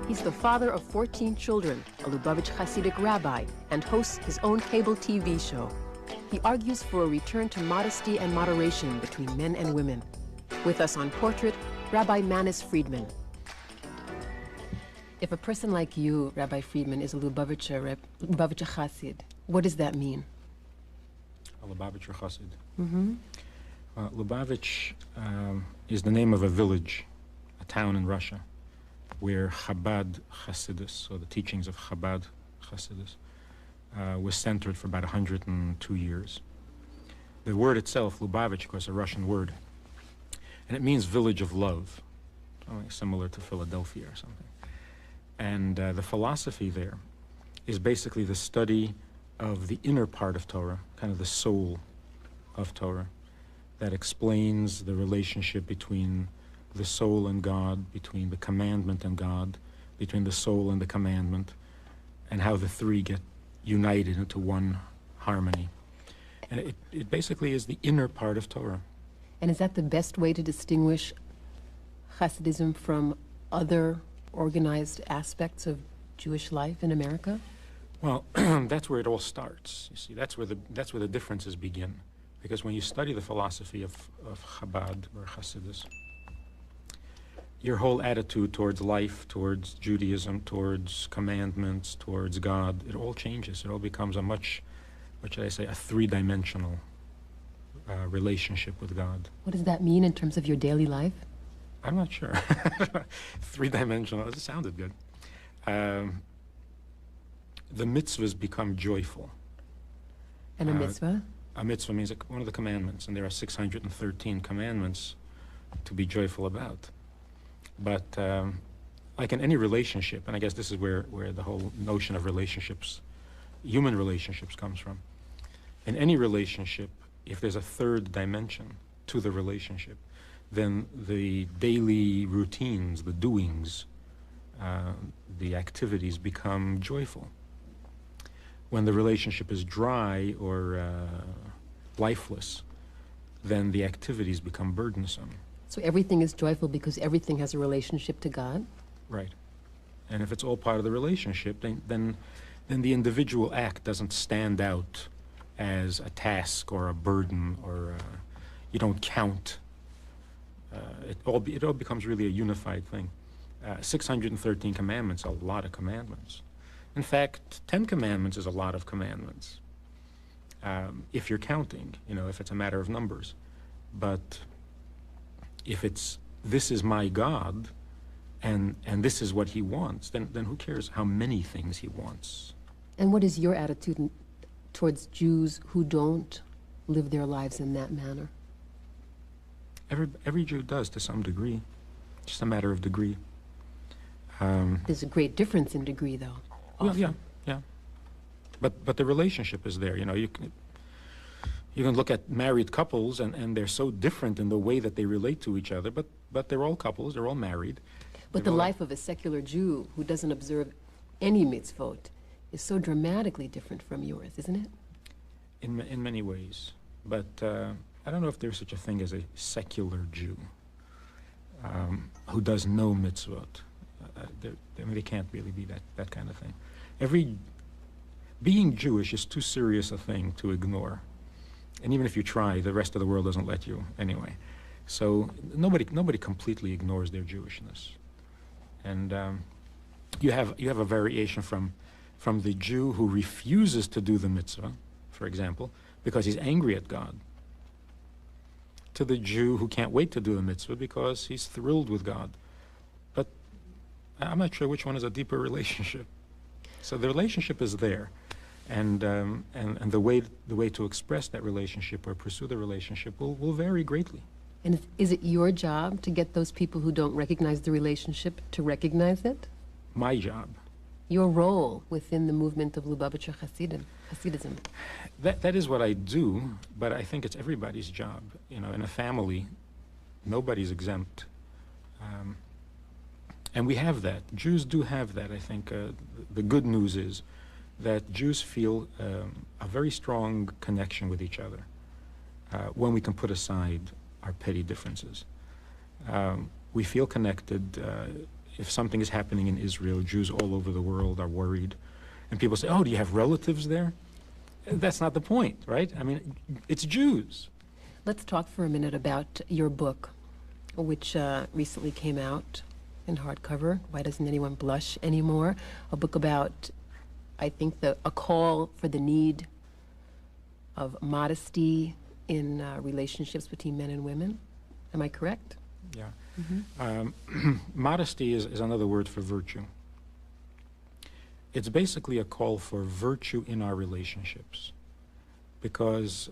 He's the father of 14 children, a Lubavitch Hasidic rabbi, and hosts his own cable TV show. He argues for a return to modesty and moderation between men and women. With us on Portrait, Rabbi Manis Friedman. If a person like you, Rabbi Friedman, is a Lubavitcher Hasid, what does that mean? A Lubavitcher Hasid. Lubavitch is the name of a village, a town in Russia, where Chabad Hasidus, or the teachings of Chabad Hasidus, was centered for about 102 years. The word itself, Lubavitch, of course, a Russian word, and it means village of love, something similar to Philadelphia or something. And the philosophy there is basically the study of the inner part of Torah, kind of the soul of Torah, that explains the relationship between the soul and God, between the commandment and God, between the soul and the commandment, and how the three get united into one harmony. And it basically is the inner part of Torah. And is that the best way to distinguish Hasidism from other organized aspects of Jewish life in America? Well, that's where it all starts. You see, that's where the differences begin. Because when you study the philosophy of Chabad or Hasidus, your whole attitude towards life, towards Judaism, towards commandments, towards God, it all changes. It all becomes a much, what should I say, a three-dimensional relationship with God. What does that mean in terms of your daily life? I'm not sure. Three-dimensional, it sounded good. The mitzvahs become joyful. And a mitzvah? A mitzvah means one of the commandments, and there are 613 commandments to be joyful about. But like in any relationship, and I guess this is where the whole notion of relationships, human relationships, comes from. In any relationship, if there's a third dimension to the relationship, then the daily routines, the doings, the activities become joyful. When the relationship is dry or lifeless, then the activities become burdensome. So everything is joyful because everything has a relationship to God? Right. And if it's all part of the relationship, then the individual act doesn't stand out as a task or a burden, or you don't count. It all becomes really a unified thing. 613 commandments, a lot of commandments. In fact, 10 commandments is a lot of commandments, if you're counting, if it's a matter of numbers. But if it's, this is my God, and this is what he wants, then who cares how many things he wants? And what is your attitude towards Jews who don't live their lives in that manner? Every Jew does, to some degree. Just a matter of degree. There's a great difference in degree, though. Well, yeah. But the relationship is there. You can look at married couples, and they're so different in the way that they relate to each other, but they're all couples, they're all married. But the life of a secular Jew who doesn't observe any mitzvot is so dramatically different from yours, isn't it? In many ways. But I don't know if there's such a thing as a secular Jew who does no mitzvot. They can't really be that kind of thing. Being Jewish is too serious a thing to ignore. And even if you try, the rest of the world doesn't let you anyway. So nobody completely ignores their Jewishness. And you have a variation from the Jew who refuses to do the mitzvah, for example, because he's angry at God, to the Jew who can't wait to do the mitzvah because he's thrilled with God. But I'm not sure which one is a deeper relationship. So the relationship is there, and the way to express that relationship or pursue the relationship will vary greatly. And is it your job to get those people who don't recognize the relationship to recognize it? My job. Your role within the movement of Lubavitcher Hasidism. That is what I do, but I think it's everybody's job. In a family, nobody's exempt. And we have that. Jews do have that, I think. The good news is that Jews feel a very strong connection with each other when we can put aside our petty differences. We feel connected if something is happening in Israel, Jews all over the world are worried. And people say, oh, do you have relatives there? That's not the point, right? I mean, it's Jews. Let's talk for a minute about your book, which recently came out in hardcover, Why Doesn't Anyone Blush Anymore? A book about, I think, a call for the need of modesty in relationships between men and women. Am I correct? Yeah. Modesty is another word for virtue. It's basically a call for virtue in our relationships, because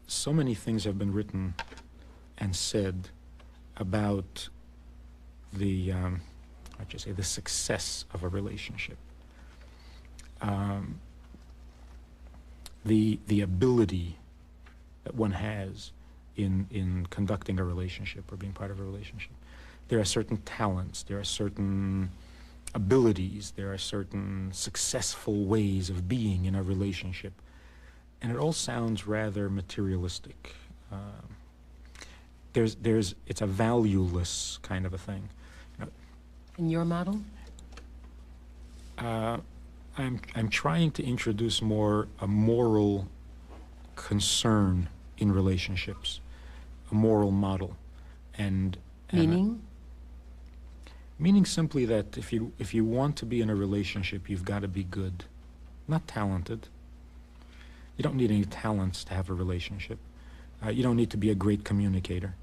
so many things have been written and said about the, the success of a relationship, the ability that one has in conducting a relationship or being part of a relationship. There are certain talents, there are certain abilities, there are certain successful ways of being in a relationship, and it all sounds rather materialistic. It's a valueless kind of a thing. In your model? I'm trying to introduce more a moral concern in relationships, a moral model, and meaning? Meaning simply that if you want to be in a relationship, you've got to be good, not talented. You don't need any talents to have a relationship. You don't need to be a great communicator.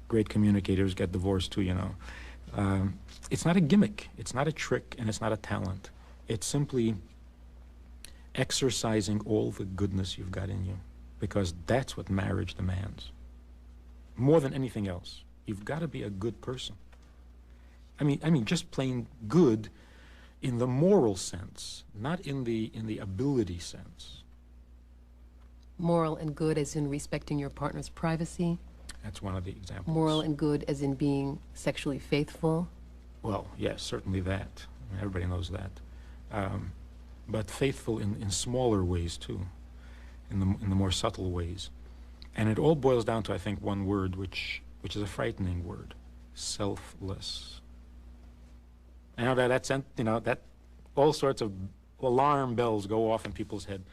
Great communicators get divorced too, you know. It's not a gimmick, it's not a trick, and it's not a talent. It's simply exercising all the goodness you've got in you, because that's what marriage demands. More than anything else, you've got to be a good person. I mean, just plain good in the moral sense, not in the ability sense. Moral and good as in respecting your partner's privacy? That's one of the examples. Moral and good as in being sexually faithful? Well, yes, certainly that. I mean, everybody knows that. But faithful in smaller ways too, in the more subtle ways. And it all boils down to, I think, one word, which is a frightening word: selfless. I know that all sorts of alarm bells go off in people's head.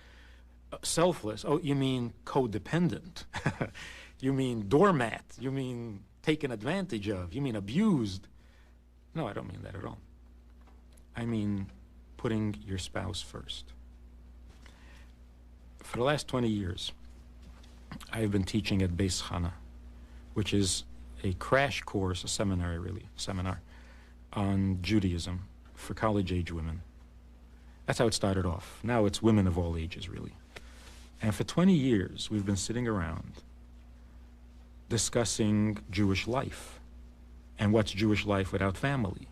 Selfless? Oh, you mean codependent? You mean doormat? You mean taken advantage of? You mean abused? No, I don't mean that at all. I mean putting your spouse first. For the last 20 years, I've been teaching at Beis Chana, which is a crash course, a seminar, on Judaism for college-age women. That's how it started off. Now it's women of all ages, really. And for 20 years, we've been sitting around discussing Jewish life and what's Jewish life without family.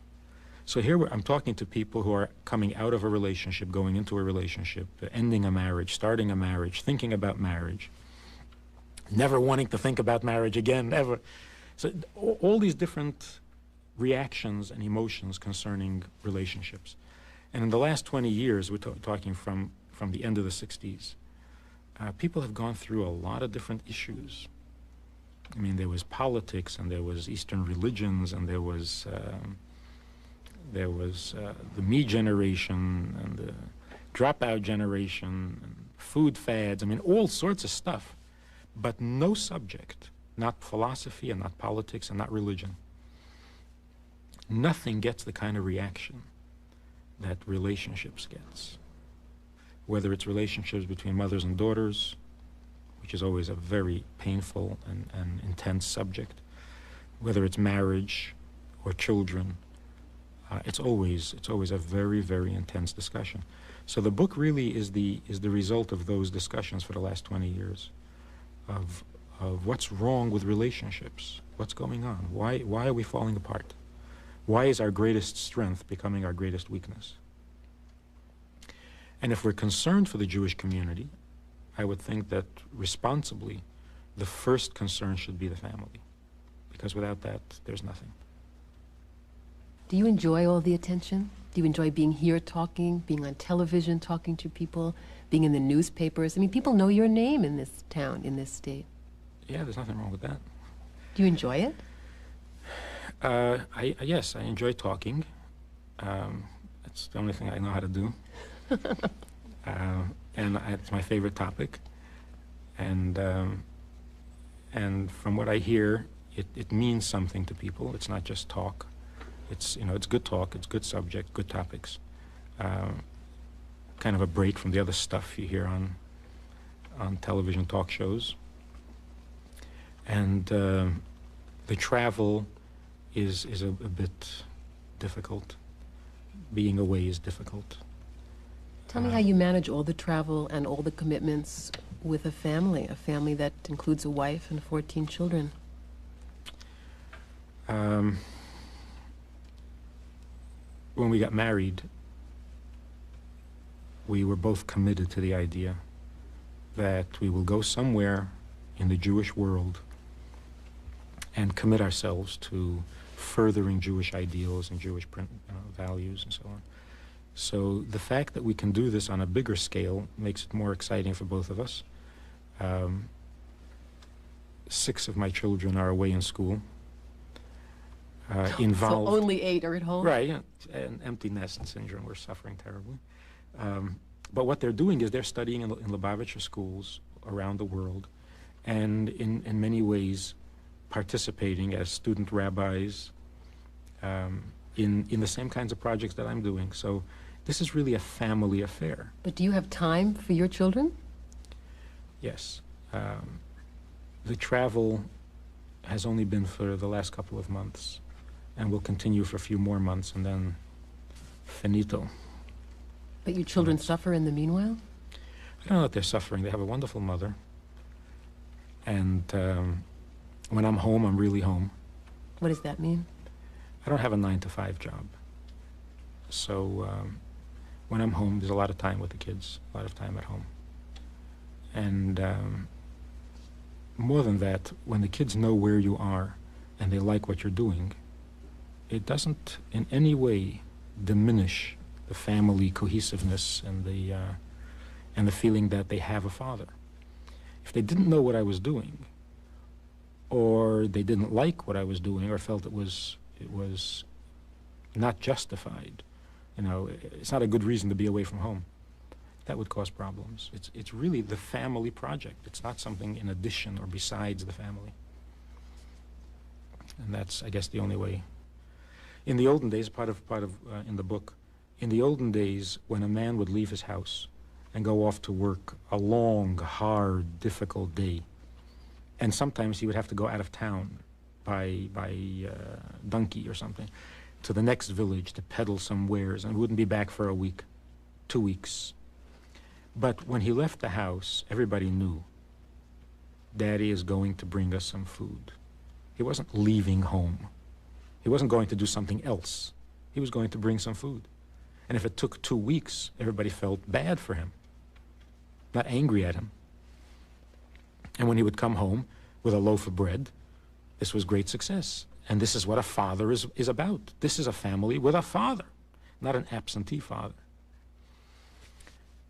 So here I'm talking to people who are coming out of a relationship, going into a relationship, ending a marriage, starting a marriage, thinking about marriage, never wanting to think about marriage again, ever. So all these different reactions and emotions concerning relationships. And in the last 20 years, we're talking from the end of the 60s, people have gone through a lot of different issues. I mean, there was politics, and there was Eastern religions, and there was the me generation, and the dropout generation, and food fads, I mean, all sorts of stuff. But no subject, not philosophy and not politics and not religion, nothing gets the kind of reaction that relationships gets. Whether it's relationships between mothers and daughters, which is always a very painful and intense subject, whether it's marriage or children, it's always a very, very intense discussion. So the book really is the result of those discussions for the last 20 years, of what's wrong with relationships, what's going on, why are we falling apart? Why is our greatest strength becoming our greatest weakness? And if we're concerned for the Jewish community, I would think that responsibly, the first concern should be the family, because without that, there's nothing. Do you enjoy all the attention? Do you enjoy being here talking, being on television talking to people, being in the newspapers? I mean, people know your name in this town, in this state. Yeah, there's nothing wrong with that. Do you enjoy it? Yes, I enjoy talking. That's the only thing I know how to do. It's my favorite topic. And from what I hear, it means something to people. It's not just talk. It's good talk. It's good subject, good topics. Kind of a break from the other stuff you hear on television talk shows. And the travel is a bit difficult. Being away is difficult. Tell me how you manage all the travel and all the commitments with a family that includes a wife and 14 children. When we got married, we were both committed to the idea that we will go somewhere in the Jewish world and commit ourselves to furthering Jewish ideals and Jewish values and so on. So the fact that we can do this on a bigger scale makes it more exciting for both of us. 6 of my children are away in school. Involved. So only 8 are at home? Right, yeah, and empty nest syndrome. We're suffering terribly. But what they're doing is they're studying in Lubavitcher schools around the world, and in many ways participating as student rabbis in the same kinds of projects that I'm doing. So this is really a family affair. But do you have time for your children? Yes. The travel has only been for the last couple of months and will continue for a few more months, and then finito. But your children suffer in the meanwhile? I don't know that they're suffering. They have a wonderful mother. And when I'm home, I'm really home. What does that mean? I don't have a 9-to-5 job. So when I'm home, there's a lot of time with the kids, a lot of time at home. And more than that, when the kids know where you are and they like what you're doing, it doesn't in any way diminish the family cohesiveness and the feeling that they have a father. If they didn't know what I was doing, or they didn't like what I was doing, or felt it was not justified, it's not a good reason to be away from home. That would cause problems. It's really the family project. It's not something in addition or besides the family. And that's, I guess, the only way. In the olden days, part of in the book, in the olden days, when a man would leave his house and go off to work a long, hard, difficult day, and sometimes he would have to go out of town by donkey or something to the next village to peddle some wares, and wouldn't be back for a week, 2 weeks. But when he left the house, everybody knew Daddy is going to bring us some food. He wasn't leaving home. He wasn't going to do something else. He was going to bring some food. And if it took 2 weeks, everybody felt bad for him, not angry at him. And when he would come home with a loaf of bread, this was great success. And this is what a father is about. This is a family with a father, not an absentee father.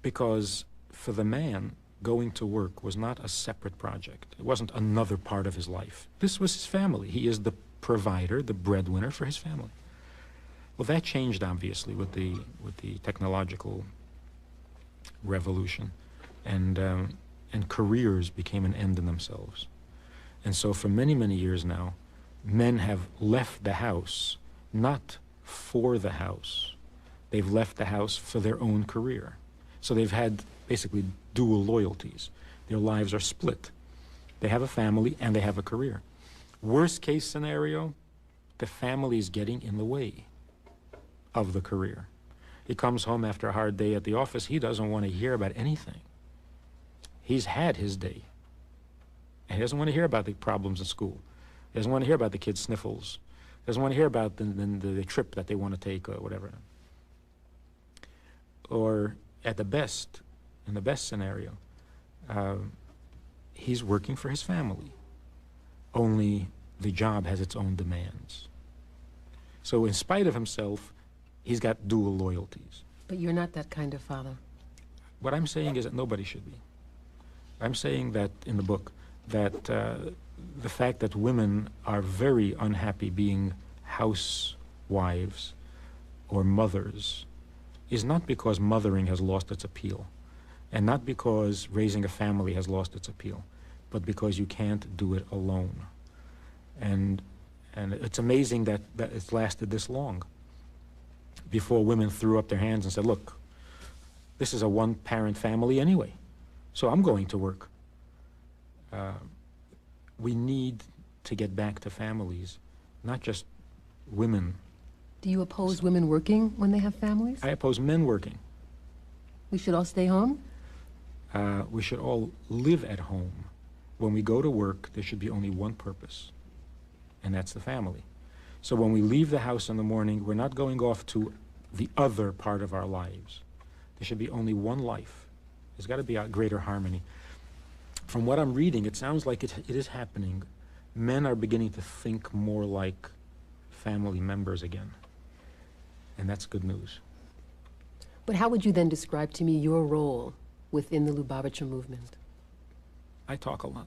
Because for the man, going to work was not a separate project. It wasn't another part of his life. This was his family. He is the provider, the breadwinner for his family. Well, that changed, obviously, with the technological revolution, and careers became an end in themselves. And so for many, many years now, men have left the house not for the house. They've left the house for their own career. So they've had basically dual loyalties. Their lives are split. They have a family and they have a career. Worst case scenario, the family is getting in the way of the career. He comes home after a hard day at the office. He doesn't want to hear about anything. He's had his day. And he doesn't want to hear about the problems in school. He doesn't want to hear about the kids' sniffles. He doesn't want to hear about the trip that they want to take or whatever. Or at the best, in the best scenario, he's working for his family. Only the job has its own demands. So in spite of himself, he's got dual loyalties. But you're not that kind of father. What I'm saying is that nobody should be. I'm saying that in the book, that the fact that women are very unhappy being housewives or mothers is not because mothering has lost its appeal, and not because raising a family has lost its appeal, but because you can't do it alone. And it's amazing that it's lasted this long before women threw up their hands and said, look, this is a one-parent family anyway, so I'm going to work. We need to get back to families, not just women. Do you oppose women working when they have families? I oppose men working. We should all stay home? We should all live at home. When we go to work, there should be only one purpose, and that's the family. So when we leave the house in the morning, we're not going off to the other part of our lives. There should be only one life. There's got to be a greater harmony. From what I'm reading, it sounds like it is happening. Men are beginning to think more like family members again, and that's good news. But how would you then describe to me your role within the Lubavitcher movement? I talk a lot.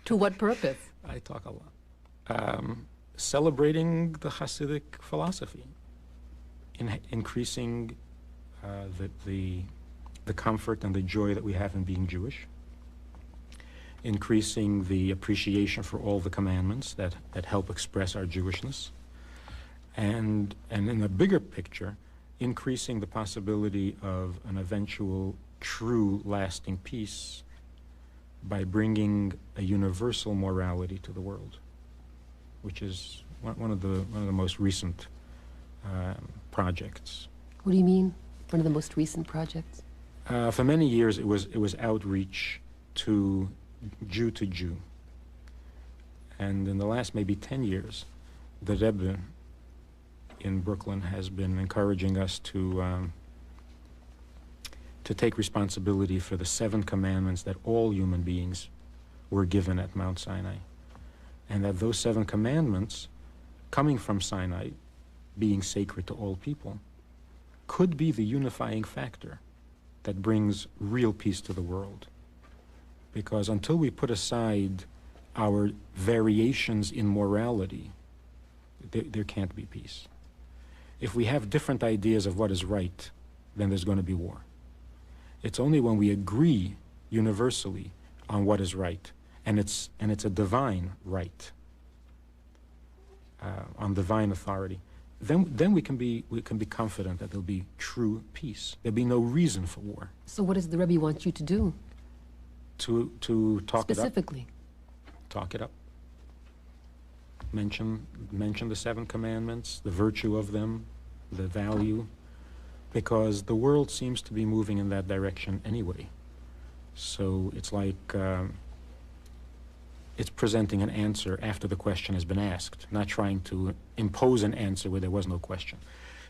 To what purpose? I talk a lot. Celebrating the Hasidic philosophy, increasing the comfort and the joy that we have in being Jewish, increasing the appreciation for all the commandments that help express our Jewishness, and in the bigger picture, increasing the possibility of an eventual true lasting peace by bringing a universal morality to the world, which is one of the most recent projects. What do you mean, one of the most recent projects? For many years, it was outreach to Jew, and in the last maybe 10 years, the Rebbe in Brooklyn has been encouraging us to take responsibility for the 7 commandments that all human beings were given at Mount Sinai, and that those 7 commandments, coming from Sinai, being sacred to all people, could be the unifying factor that brings real peace to the world. Because until we put aside our variations in morality, there can't be peace. If we have different ideas of what is right, then there's going to be war. It's only when we agree universally on what is right, and it's a divine right, on divine authority, then we can be confident that there'll be true peace. There'll be no reason for war. So what does the Rebbe want you to do? To talk specifically? It up. Talk it up. Mention the 7 commandments, the virtue of them, the value, because the world seems to be moving in that direction anyway. So it's like it's presenting an answer after the question has been asked, not trying to impose an answer where there was no question.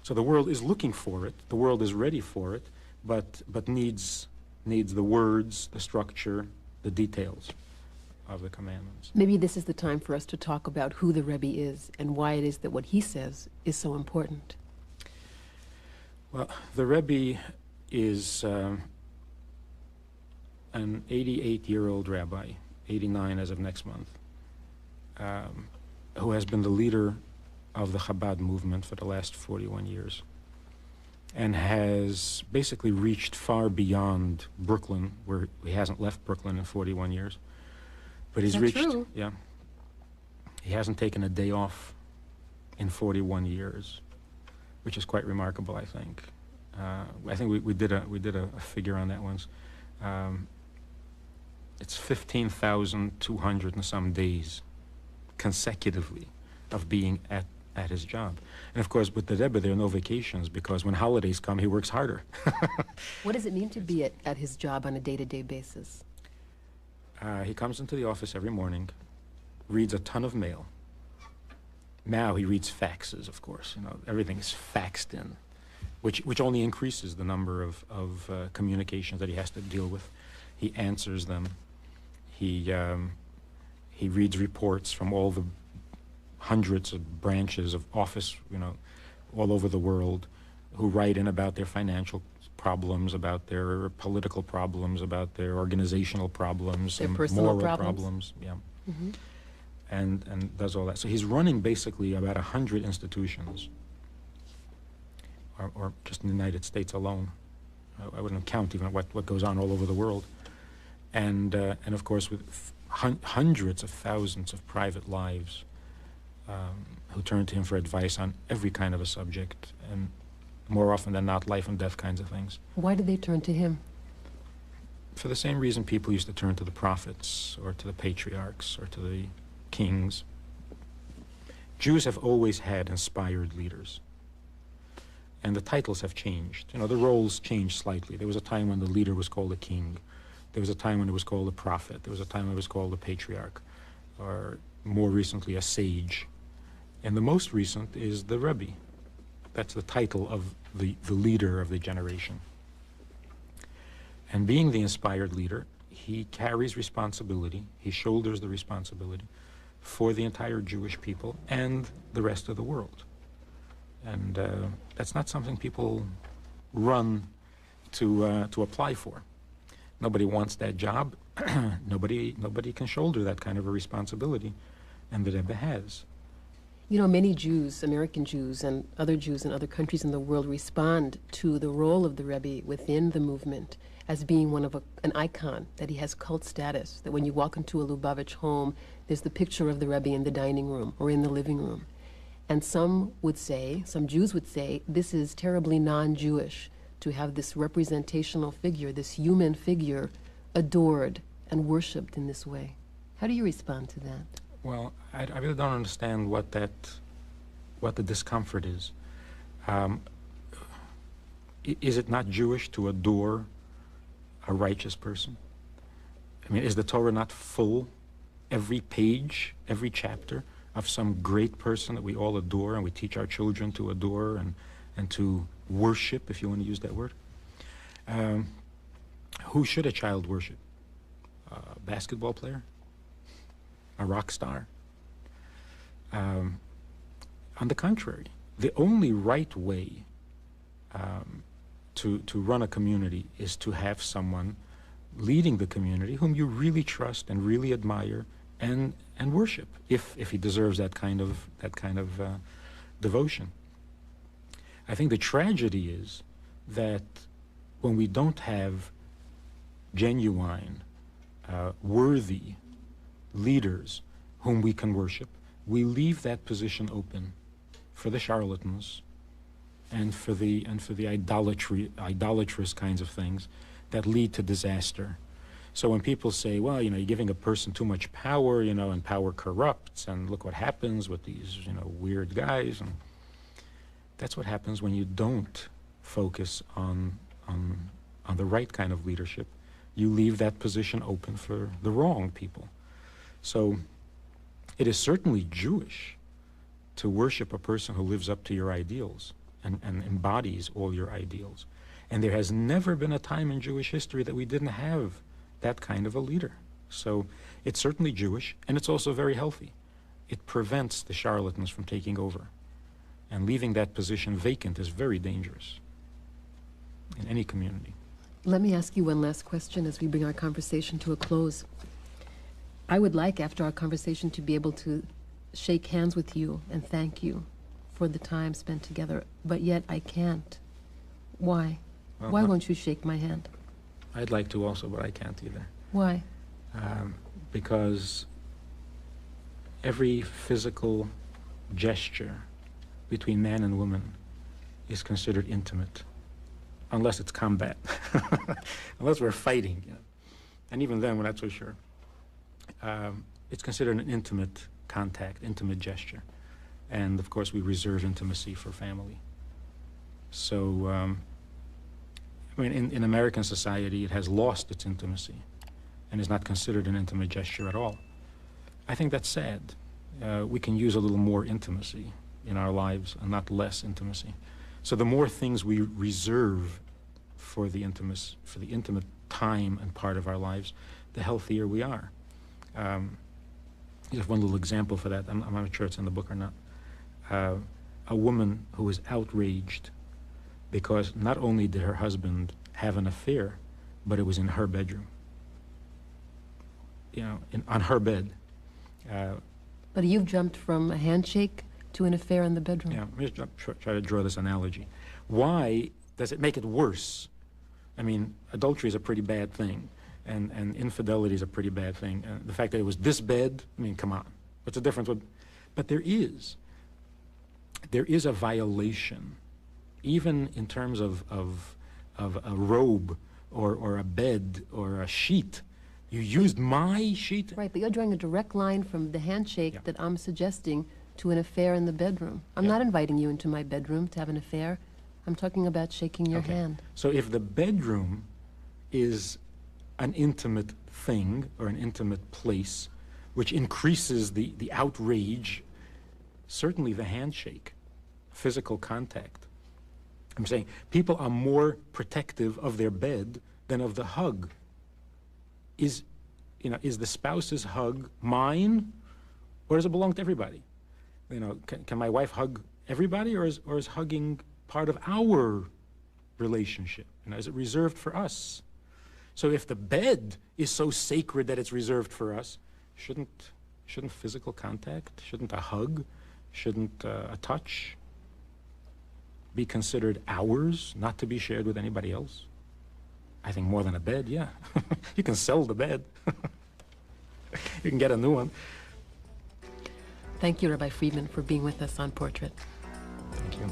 So the world is looking for it, the world is ready for it, but needs the words, the structure, the details of the commandments. Maybe this is the time for us to talk about who the Rebbe is and why it is that what he says is so important. Well, the Rebbe is an 88-year-old rabbi, 89 as of next month, who has been the leader of the Chabad movement for the last 41 years, and has basically reached far beyond Brooklyn, where he hasn't left Brooklyn in 41 years. But he's reached, true? Yeah. He hasn't taken a day off in 41 years, which is quite remarkable, I think. I think we did a figure on that once. It's 15,200 and some days consecutively of being at his job. And of course, with the Rebbe, there are no vacations, because when holidays come, he works harder. What does it mean to be at his job on a day-to-day basis? He comes into the office every morning, reads a ton of mail. Now he reads faxes, of course. You know, everything is faxed in, which only increases the number of communications that he has to deal with. He answers them. He reads reports from all the hundreds of branches of office, you know, all over the world, who write in about their financial problems, about their political problems, about their organizational problems, their and personal moral problems. Yeah. Mm-hmm. and does all that. So he's running basically about 100 institutions, or just in the United States alone. I wouldn't count even what goes on all over the world. And of course, with hundreds of thousands of private lives who turn to him for advice on every kind of a subject, and more often than not, life and death kinds of things. Why did they turn to him? For the same reason people used to turn to the prophets, or to the patriarchs, or to the kings. Jews have always had inspired leaders. And the titles have changed. You know, the roles changed slightly. There was a time when the leader was called a king. There was a time when it was called a prophet. There was a time when it was called a patriarch, or more recently a sage. And the most recent is the Rebbe. That's the title of the leader of the generation. And being the inspired leader, he carries responsibility, he shoulders the responsibility for the entire Jewish people and the rest of the world. And that's not something people run to apply for. Nobody wants that job. Nobody can shoulder that kind of a responsibility, and the Rebbe has. You know, many Jews, American Jews and other Jews in other countries in the world respond to the role of the Rebbe within the movement as being one of an icon, that he has cult status, that when you walk into a Lubavitch home, there's the picture of the Rebbe in the dining room or in the living room. And some would say, some Jews would say, this is terribly non-Jewish to have this representational figure, this human figure, adored and worshipped in this way. How do you respond to that? Well, I really don't understand what the discomfort is. Is it not Jewish to adore a righteous person? I mean, is the Torah not full, every page, every chapter, of some great person that we all adore and we teach our children to adore and to worship, if you want to use that word? Who should a child worship? A basketball player? A rock star? On the contrary, the only right way to run a community is to have someone leading the community whom you really trust and really admire and worship, if he deserves that kind of devotion. I think the tragedy is that when we don't have genuine, worthy leaders whom we can worship, we leave that position open for the charlatans and for the idolatrous kinds of things that lead to disaster. So when people say, well, you're giving a person too much power, and power corrupts, and look what happens with these, weird guys, and that's what happens when you don't focus on the right kind of leadership. You leave that position open for the wrong people. So it is certainly Jewish to worship a person who lives up to your ideals and embodies all your ideals. And there has never been a time in Jewish history that we didn't have that kind of a leader. So it's certainly Jewish, and it's also very healthy. It prevents the charlatans from taking over. And leaving that position vacant is very dangerous in any community. Let me ask you one last question as we bring our conversation to a close. I would like, after our conversation, to be able to shake hands with you and thank you for the time spent together, but yet I can't. Why? Well, Why won't you shake my hand? I'd like to also, but I can't either. Why? Because every physical gesture between man and woman is considered intimate, unless it's combat, unless we're fighting. And even then, we're not so sure. It's considered an intimate contact, intimate gesture. And of course, we reserve intimacy for family. So, I mean, in American society, it has lost its intimacy and is not considered an intimate gesture at all. I think that's sad. We can use a little more intimacy in our lives and not less intimacy. So the more things we reserve for the intimate time and part of our lives, the healthier we are. Just one little example for that. I'm not sure it's in the book or not. A woman who is outraged because not only did her husband have an affair, but it was in her bedroom, on her bed. But you've jumped from a handshake to an affair in the bedroom. Yeah, let me just try to draw this analogy. Why does it make it worse? I mean, adultery is a pretty bad thing, and infidelity is a pretty bad thing. The fact that it was this bad, I mean, come on. What's the difference? But there is a violation, even in terms of a robe or a bed or a sheet. You used my sheet? Right, but you're drawing a direct line from the handshake that I'm suggesting to an affair in the bedroom. I'm not inviting you into my bedroom to have an affair. I'm talking about shaking your hand. So if the bedroom is an intimate thing or an intimate place, which increases the outrage, certainly the handshake, physical contact. I'm saying people are more protective of their bed than of the hug. Is the spouse's hug mine, or does it belong to everybody? Can my wife hug everybody, or is hugging part of our relationship? Is it reserved for us? So if the bed is so sacred that it's reserved for us, shouldn't physical contact, shouldn't a hug, shouldn't a touch be considered ours, not to be shared with anybody else? I think more than a bed, yeah. You can sell the bed. You can get a new one. Thank you, Rabbi Friedman, for being with us on Portrait. Thank you.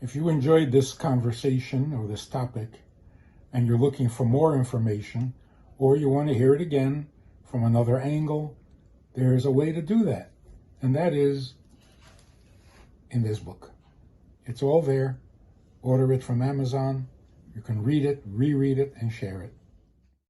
If you enjoyed this conversation or this topic, and you're looking for more information, or you want to hear it again from another angle, there is a way to do that. And that is in this book. It's all there. Order it from Amazon. You can read it, reread it, and share it.